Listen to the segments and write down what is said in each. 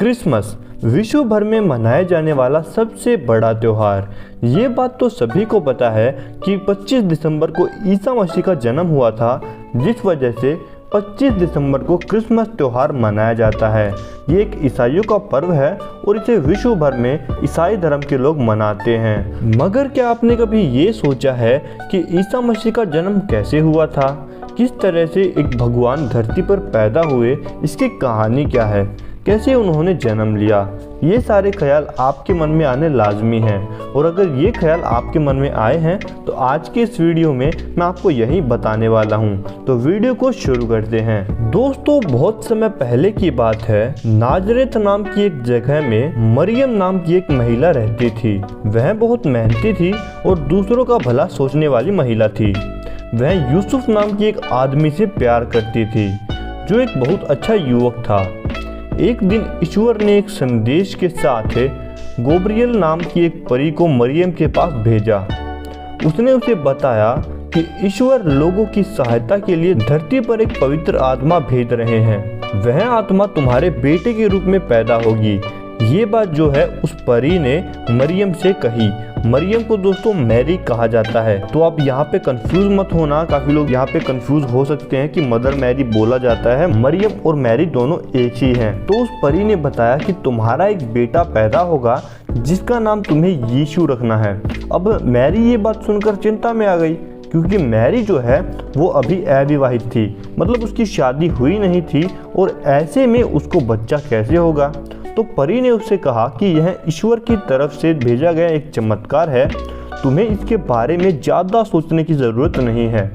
Christmas विश्व भर में मनाया जाने वाला सबसे बड़ा त्योहार। ये बात तो सभी को पता है कि 25 दिसंबर को ईसा मसीह का जन्म हुआ था, जिस वजह से 25 दिसंबर को क्रिसमस त्योहार मनाया जाता है। ये एक ईसाइयों का पर्व है और इसे विश्व भर में ईसाई धर्म के लोग मनाते हैं। मगर क्या आपने कभी ये सोचा है कि ईसा मसीह का जन्म कैसे हुआ था? किस तरह से एक भगवान धरती पर पैदा हुए, इसकी कहानी क्या है? कैसे उन्होंने जन्म लिया? ये सारे ख्याल आपके मन में आने लाजमी हैं, और अगर ये ख्याल आपके मन में आए हैं तो आज के इस वीडियो में मैं आपको यही बताने वाला हूँ। तो वीडियो को शुरू करते हैं। दोस्तों, बहुत समय पहले की बात है, नाजरेत नाम की एक जगह में मरियम नाम की एक महिला रहती थी। वह बहुत मेहनती थी और दूसरों का भला सोचने वाली महिला थी। वह यूसुफ नाम की एक आदमी से प्यार करती थी, जो एक बहुत अच्छा युवक था। एक दिन ईश्वर ने एक संदेश के साथ गब्रिएल नाम की एक परी को मरियम के पास भेजा। उसने उसे बताया कि ईश्वर लोगों की सहायता के लिए धरती पर एक पवित्र आत्मा भेज रहे हैं। वह आत्मा तुम्हारे बेटे के रूप में पैदा होगी। ये बात जो है उस परी ने मरियम से कही। मरियम को दोस्तों मैरी कहा जाता है। तो आप यहाँ पे कंफ्यूज मत होना, काफी लोग यहाँ पे कंफ्यूज हो सकते हैं कि मदर मैरी बोला जाता है। मरियम और मैरी दोनों एक ही हैं। तो उस परी ने बताया कि तुम्हारा एक बेटा पैदा होगा जिसका नाम तुम्हें यीशु रखना है। अब मैरी ये बात सुनकर चिंता में आ गई, क्योंकि मैरी जो है वो अभी अविवाहित थी, मतलब उसकी शादी हुई नहीं थी, और ऐसे में उसको बच्चा कैसे होगा। तो परी ने उससे कहा कि यह ईश्वर की तरफ से भेजा गया एक चमत्कार है, तुम्हें इसके बारे में ज़्यादा सोचने की ज़रूरत नहीं है।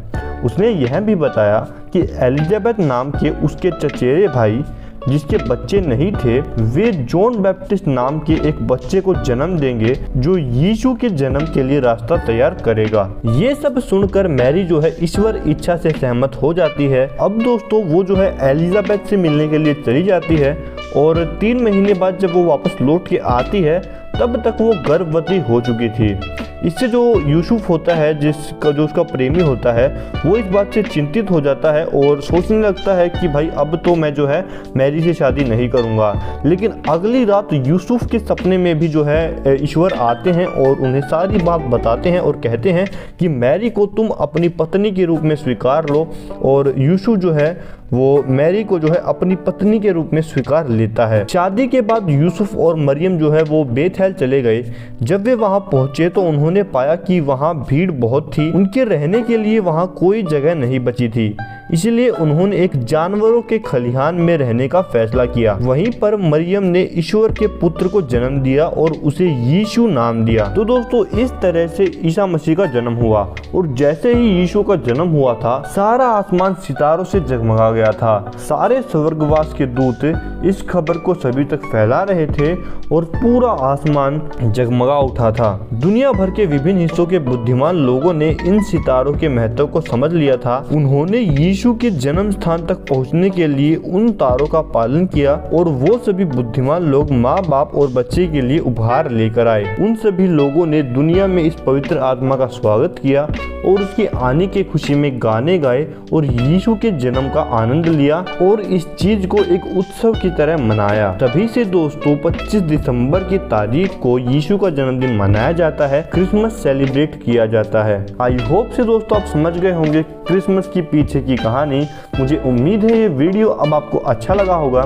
उसने यह भी बताया कि एलिजाबेथ नाम के उसके चचेरे भाई, जिसके बच्चे नहीं थे, वे जॉन बैप्टिस्ट नाम के एक बच्चे को जन्म देंगे जो यीशु के जन्म के लिए रास्ता तैयार करेगा। ये सब सुनकर मैरी जो है ईश्वर इच्छा से सहमत हो जाती है। अब दोस्तों वो जो है एलिजाबेथ से मिलने के लिए चली जाती है, और 3 महीने बाद जब वो वापस लौट के आती है तब तक वो गर्भवती हो चुकी थी। इससे जो यूसुफ होता है, जो उसका प्रेमी होता है, वो इस बात से चिंतित हो जाता है और सोचने लगता है कि भाई अब तो मैं जो है मैरी से शादी नहीं करूँगा। लेकिन अगली रात यूसुफ के सपने में भी जो है ईश्वर आते हैं और उन्हें सारी बात बताते हैं और कहते हैं कि मैरी को तुम अपनी पत्नी के रूप में स्वीकार लो। और यूसुफ जो है वो मैरी को जो है अपनी पत्नी के रूप में स्वीकार लेता है। शादी के बाद यूसुफ और मरियम जो है वो बेथेल चले गए। जब वे वहां पहुंचे तो उन्होंने पाया कि वहां भीड़ बहुत थी, उनके रहने के लिए वहां कोई जगह नहीं बची थी। इसलिए उन्होंने एक जानवरों के खलिहान में रहने का फैसला किया। वहीं पर मरियम ने ईश्वर के पुत्र को जन्म दिया और उसे यीशु नाम दिया। तो दोस्तों इस तरह से ईसा मसीह का जन्म हुआ, और जैसे ही यीशु का जन्म हुआ था, सारा आसमान सितारों से जगमगा गया था। सारे स्वर्गवास के दूत इस खबर को सभी तक फैला रहे थे और पूरा आसमान जगमगा उठा था। दुनिया भर के विभिन्न हिस्सों के बुद्धिमान लोगों ने इन सितारों के महत्व को समझ लिया था। उन्होंने यीशु के जन्म स्थान तक पहुंचने के लिए उन तारों का पालन किया, और वो सभी बुद्धिमान लोग माँ बाप और बच्चे के लिए उपहार लेकर आए। उन सभी लोगों ने दुनिया में इस पवित्र आत्मा का स्वागत किया और उसके आने की खुशी में गाने गाए और यीशु के जन्म का आनंद लिया, और इस चीज को एक उत्सव की तरह मनाया। तभी से दोस्तों 25 दिसंबर की तारीख को यीशु का जन्मदिन मनाया जाता है, क्रिसमस सेलिब्रेट किया जाता है। आई होप से दोस्तों आप समझ गए होंगे क्रिसमस की पीछे की कहानी। मुझे उम्मीद है ये वीडियो अब आपको अच्छा लगा होगा।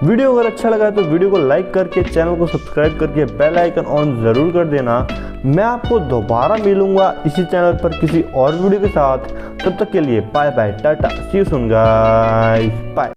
वीडियो अगर अच्छा लगा है तो वीडियो को लाइक करके, चैनल को सब्सक्राइब करके बेल आइकन ऑन जरूर कर देना। मैं आपको दोबारा मिलूंगा इसी चैनल पर किसी और वीडियो के साथ। तब तक के लिए bye bye, tata, see you soon guys, bye.